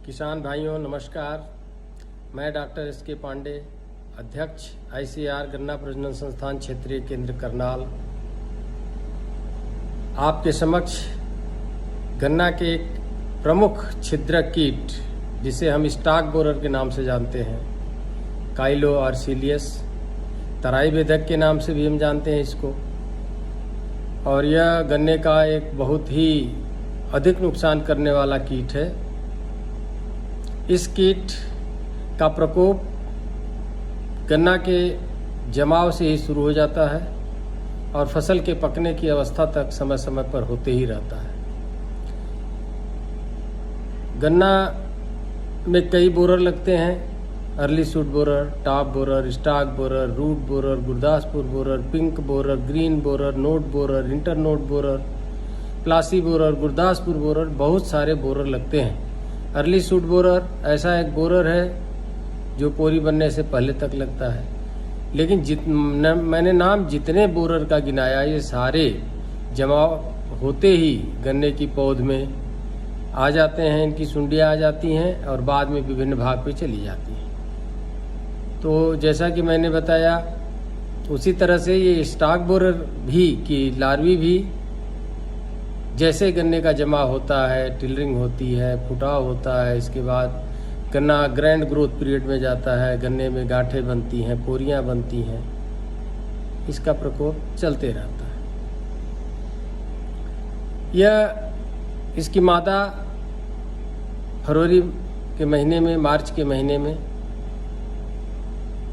किसान भाइयों नमस्कार। मैं डॉक्टर एस.के. पांडे, अध्यक्ष ICAR गन्ना प्रजनन संस्थान क्षेत्रीय केंद्र करनाल, आपके समक्ष गन्ना के एक प्रमुख छिद्रक कीट जिसे हम स्टॉक बोरर के नाम से जानते हैं, काइलो आर्सिलियस, तराई बेधक के नाम से भी हम जानते हैं इसको, और यह गन्ने का एक बहुत ही अधिक नुकसान करने वाला कीट है। इस कीट का प्रकोप गन्ना के जमाव से ही शुरू हो जाता है और फसल के पकने की अवस्था तक समय समय पर होते ही रहता है। गन्ना में कई बोरर लगते हैं, early shoot borer, top borer, stock borer, root borer, Gurdaspur borer, pink borer, green borer, node borer, internode borer, Plassey borer, Gurdaspur borer, बहुत सारे बोरर लगते हैं। अर्ली शूट बोरर ऐसा एक बोरर है जो पोरी बनने से पहले तक लगता है, लेकिन मैंने नाम जितने बोरर का गिनाया ये सारे जमाव होते ही गन्ने की पौध में आ जाते हैं, इनकी सुंडियाँ आ जाती हैं और बाद में विभिन्न भाग पे चली जाती हैं। तो जैसा कि मैंने बताया उसी तरह से ये स्टॉक बोरर भी की लार्वी भी जैसे गन्ने का जमा होता है, टिलरिंग होती है, फुटाव होता है, इसके बाद गन्ना ग्रैंड ग्रोथ पीरियड में जाता है, गन्ने में गांठें बनती हैं, पोरियां बनती हैं, इसका प्रकोप चलते रहता है। यह इसकी मादा फरवरी के महीने में, मार्च के महीने में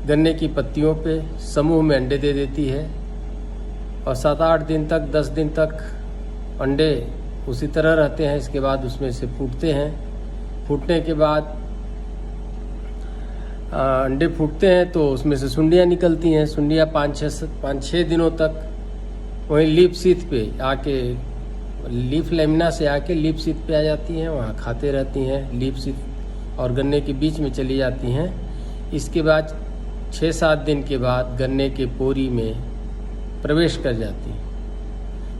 गन्ने की पत्तियों पे समूह में अंडे दे देती है और 7-8 दिन तक, 10 दिन तक अंडे उसी तरह रहते हैं। इसके बाद उसमें से फूटते हैं। फूटने के बाद अंडे फूटते हैं तो उसमें से सुंडियाँ निकलती हैं। सुंडियाँ 5-6 दिनों तक वहीं लीफ सीथ पे आके, लीफ लेमिना से आके लीफ सीथ पे आ जाती हैं, वहाँ खाते रहती हैं। लीफ सीथ और गन्ने के बीच में चली जाती हैं। इसके बाद 6-7 दिन के बाद गन्ने के पोरी में प्रवेश कर जाती हैं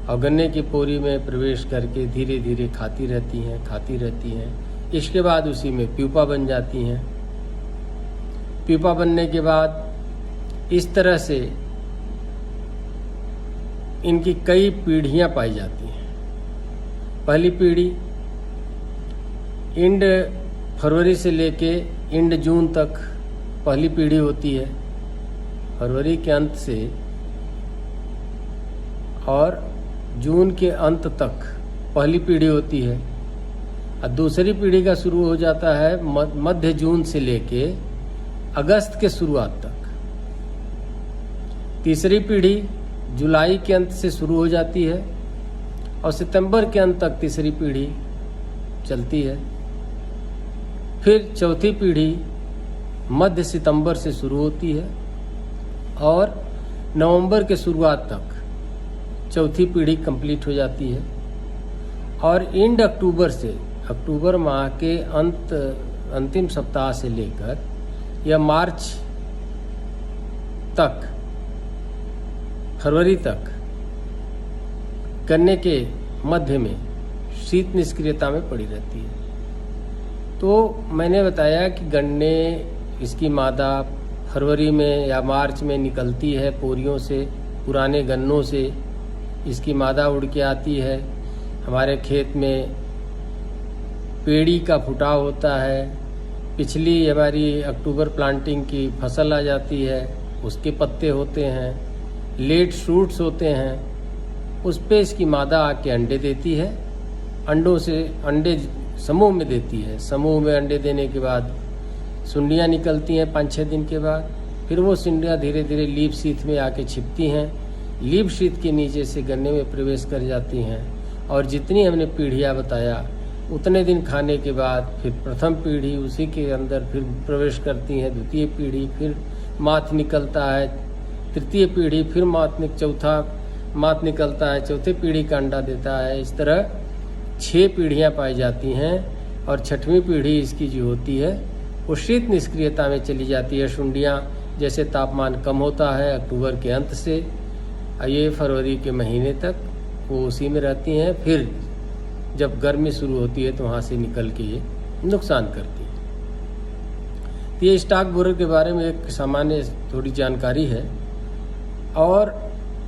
और गन्ने की पोरी में प्रवेश करके धीरे धीरे खाती रहती हैं। इसके बाद उसी में प्यूपा बन जाती हैं। प्यूपा बनने के बाद इस तरह से इनकी कई पीढ़ियां पाई जाती हैं। पहली पीढ़ी इंड फरवरी से लेके इंड जून तक पहली पीढ़ी होती है, फरवरी के अंत से और जून के अंत तक पहली पीढ़ी होती है। और दूसरी पीढ़ी का शुरू हो जाता है मध्य जून से लेके अगस्त के शुरुआत तक। तीसरी पीढ़ी जुलाई के अंत से शुरू हो जाती है और सितंबर के अंत तक तीसरी पीढ़ी चलती है। फिर चौथी पीढ़ी मध्य सितंबर से शुरू होती है और नवंबर के शुरुआत तक चौथी पीढ़ी कंप्लीट हो जाती है। और इंड अक्टूबर से, अक्टूबर माह के अंतिम सप्ताह से लेकर या मार्च तक, फरवरी तक गन्ने के मध्य में शीत निष्क्रियता में पड़ी रहती है। तो मैंने बताया कि गन्ने इसकी मादा फरवरी में या मार्च में निकलती है पोरियों से, पुराने गन्नों से इसकी मादा उड़ के आती है। हमारे खेत में पेड़ी का फुटाव होता है। पिछली हमारी अक्टूबर प्लांटिंग की फसल आ जाती है, उसके पत्ते होते हैं, लेट शूट्स होते हैं, उस पे इसकी मादा आके अंडे देती है। अंडों से अंडे समूह में देती है। समूह में अंडे देने के बाद सुंडियाँ निकलती हैं 5-6 दिन के बाद। फिर वो सुंडियाँ धीरे धीरे लीफ सीथ में आके छिपती हैं, लीफ शीत के नीचे से गन्ने में प्रवेश कर जाती हैं। और जितनी हमने पीढ़ियाँ बताया उतने दिन खाने के बाद फिर प्रथम पीढ़ी उसी के अंदर फिर प्रवेश करती है, द्वितीय पीढ़ी, फिर माथ निकलता है, तृतीय पीढ़ी, फिर चौथा माथ निकलता है, चौथे पीढ़ी का अंडा देता है। इस तरह 6 पीढ़ियाँ पाई जाती हैं और 6वीं पीढ़ी इसकी जो होती है वो शीत निष्क्रियता में चली जाती है। सुंडियाँ जैसे तापमान कम होता है अक्टूबर के अंत से ये फरवरी के महीने तक वो उसी में रहती हैं। फिर जब गर्मी शुरू होती है तो वहाँ से निकल के ये नुकसान करती है। तो ये स्टॉक बोरर के बारे में एक सामान्य थोड़ी जानकारी है। और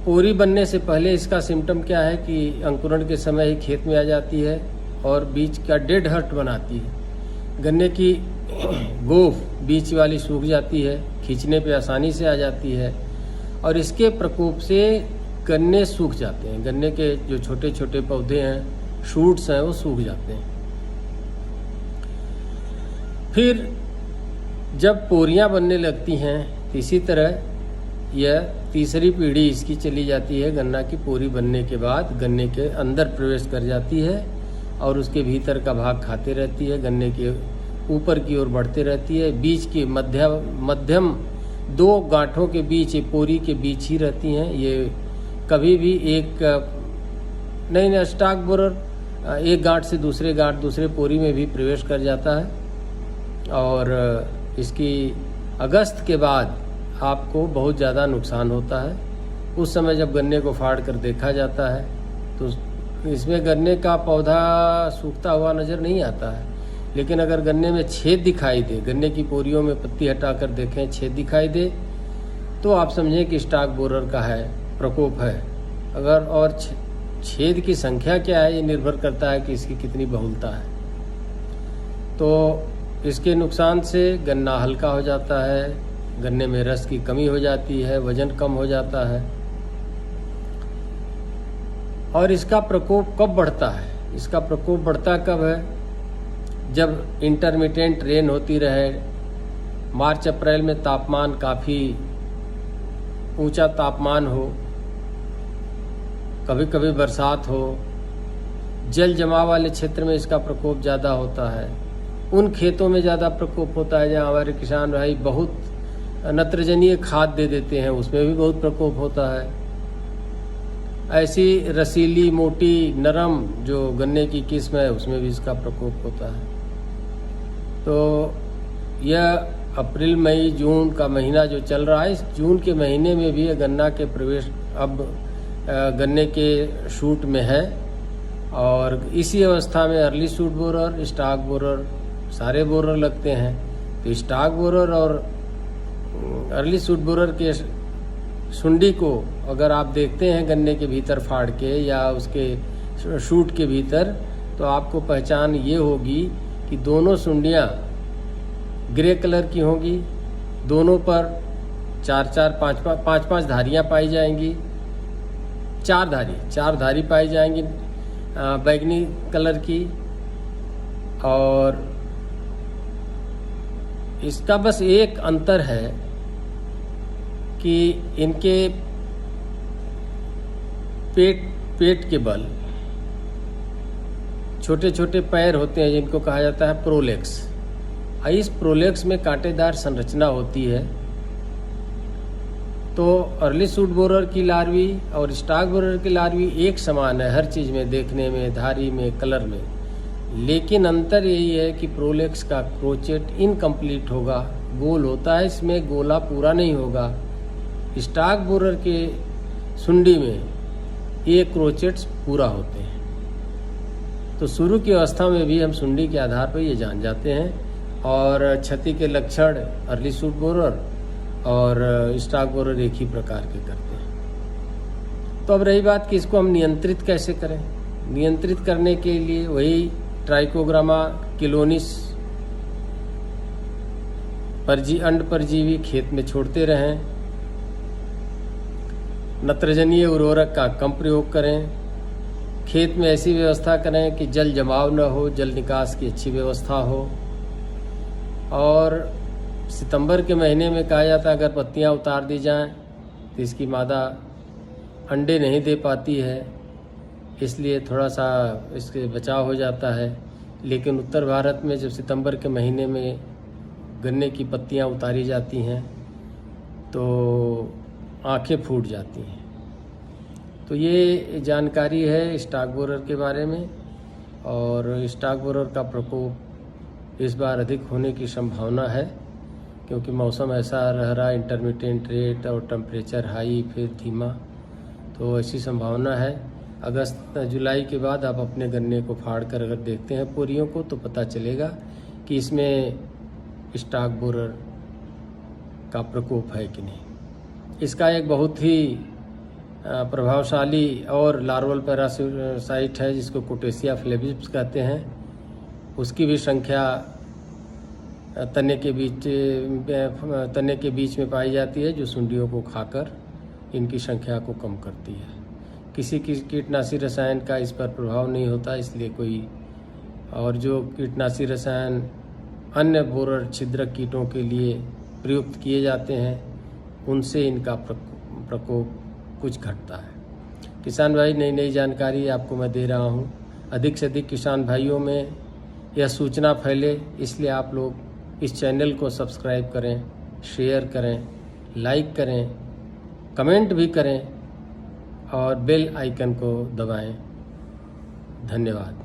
पोरी बनने से पहले इसका सिम्टम क्या है कि अंकुरण के समय ही खेत में आ जाती है और बीज का डेड हर्ट बनाती है। गन्ने की गोफ बीच वाली सूख जाती है, खींचने पे आसानी से आ जाती है और इसके प्रकोप से गन्ने सूख जाते हैं। गन्ने के जो छोटे छोटे पौधे हैं, शूट्स हैं, वो सूख जाते हैं। फिर जब पोरियां बनने लगती हैं, इसी तरह यह तीसरी पीढ़ी इसकी चली जाती है। गन्ना की पोरी बनने के बाद गन्ने के अंदर प्रवेश कर जाती है और उसके भीतर का भाग खाते रहती है, गन्ने के ऊपर की ओर बढ़ते रहती है। बीच की मध्यम दो गांठों के बीच, ये पोरी के बीच ही रहती हैं। ये कभी भी एक नहीं स्टॉक बोरर एक गांठ से दूसरे गांठ, दूसरे पोरी में भी प्रवेश कर जाता है और इसकी अगस्त के बाद आपको बहुत ज़्यादा नुकसान होता है। उस समय जब गन्ने को फाड़ कर देखा जाता है तो इसमें गन्ने का पौधा सूखता हुआ नज़र नहीं आता है, लेकिन अगर गन्ने में छेद दिखाई दे, गन्ने की पोरियों में पत्ती हटाकर देखें, छेद दिखाई दे, तो आप समझें कि स्टॉक बोरर का है, प्रकोप है। अगर और छेद की संख्या क्या है, ये निर्भर करता है कि इसकी कितनी बहुलता है। तो इसके नुकसान से गन्ना हल्का हो जाता है, गन्ने में रस की कमी हो जाती है, वजन कम हो जाता है। और इसका प्रकोप कब बढ़ता है? इसका प्रकोप बढ़ता कब है? जब इंटरमिटेंट रेन होती रहे, मार्च अप्रैल में तापमान काफ़ी ऊंचा तापमान हो, कभी कभी बरसात हो, जल जमाव वाले क्षेत्र में इसका प्रकोप ज़्यादा होता है। उन खेतों में ज़्यादा प्रकोप होता है जहाँ हमारे किसान भाई बहुत नत्रजनीय खाद दे देते हैं, उसमें भी बहुत प्रकोप होता है। ऐसी रसीली, मोटी, नरम जो गन्ने की किस्म है, उसमें भी इसका प्रकोप होता है। तो यह अप्रैल, मई, जून का महीना जो चल रहा है, इस जून के महीने में भी गन्ना के प्रवेश अब गन्ने के शूट में है और इसी अवस्था में early shoot borer, stock borer, सारे बोरर लगते हैं। तो स्टॉक बोरर और अर्ली शूट बोरर के सुंडी को अगर आप देखते हैं गन्ने के भीतर फाड़ के या उसके शूट के भीतर, तो आपको पहचान ये होगी कि दोनों सुंडियाँ ग्रे कलर की होंगी, दोनों पर 4-4, 5-5 धारियाँ पाई जाएंगी, 4 धारी पाई जाएंगी बैगनी कलर की। और इसका बस एक अंतर है कि इनके पेट के बल छोटे छोटे पैर होते हैं जिनको कहा जाता है प्रोलेक्स। इस प्रोलेक्स में कांटेदार संरचना होती है। तो अर्ली शूट बोरर की लार्वी और स्टॉक बोरर की लार्वी एक समान है हर चीज़ में, देखने में, धारी में, कलर में, लेकिन अंतर यही है कि प्रोलेक्स का क्रोचेट इनकम्प्लीट होगा, गोल होता है, इसमें गोला पूरा नहीं होगा। स्टॉक बोरर के सुंडी में ये क्रोचेट्स पूरा होते हैं। तो शुरू की अवस्था में भी हम सुंडी के आधार पर ये जान जाते हैं। और क्षति के लक्षण अर्ली शूट बोरर और स्टॉक बोरर एक ही प्रकार के करते हैं। तो अब रही बात कि इसको हम नियंत्रित कैसे करें। नियंत्रित करने के लिए वही ट्राइकोग्रामा किलोनिस अंड परजीवी खेत में छोड़ते रहें। नत्रजनीय उर्वरक का कम प्रयोग करें। खेत में ऐसी व्यवस्था करें कि जल जमाव न हो, जल निकास की अच्छी व्यवस्था हो। और सितंबर के महीने में कहा जाता है अगर पत्तियां उतार दी जाएं तो इसकी मादा अंडे नहीं दे पाती है, इसलिए थोड़ा सा इसके बचाव हो जाता है। लेकिन उत्तर भारत में जब सितंबर के महीने में गन्ने की पत्तियां उतारी जाती हैं तो आंखें फूट जाती हैं। तो ये जानकारी है स्टॉक बोरर के बारे में। और स्टॉक बोरर का प्रकोप इस बार अधिक होने की संभावना है क्योंकि मौसम ऐसा रह रहा है, इंटरमिटेंट रेट और टेम्परेचर हाई फिर धीमा, तो ऐसी संभावना है। अगस्त जुलाई के बाद आप अपने गन्ने को फाड़ कर अगर देखते हैं पोरियों को तो पता चलेगा कि इसमें स्टॉक बोरर का प्रकोप है कि नहीं। इसका एक बहुत ही प्रभावशाली और लार्वल पैरासाइट है जिसको कोटेशिया फ्लेविप्स कहते हैं। उसकी भी संख्या तने के बीच में पाई जाती है, जो सुंडियों को खाकर इनकी संख्या को कम करती है। किसी कीटनाशी रसायन का इस पर प्रभाव नहीं होता, इसलिए कोई और जो कीटनाशी रसायन अन्य बोरर छिद्रक कीटों के लिए प्रयुक्त किए जाते हैं उनसे इनका प्रकोप कुछ घटता है। किसान भाई, नई नई जानकारी आपको मैं दे रहा हूँ। अधिक से अधिक किसान भाइयों में यह सूचना फैले, इसलिए आप लोग इस चैनल को सब्सक्राइब करें, शेयर करें, लाइक करें, कमेंट भी करें और बेल आइकन को दबाएं। धन्यवाद।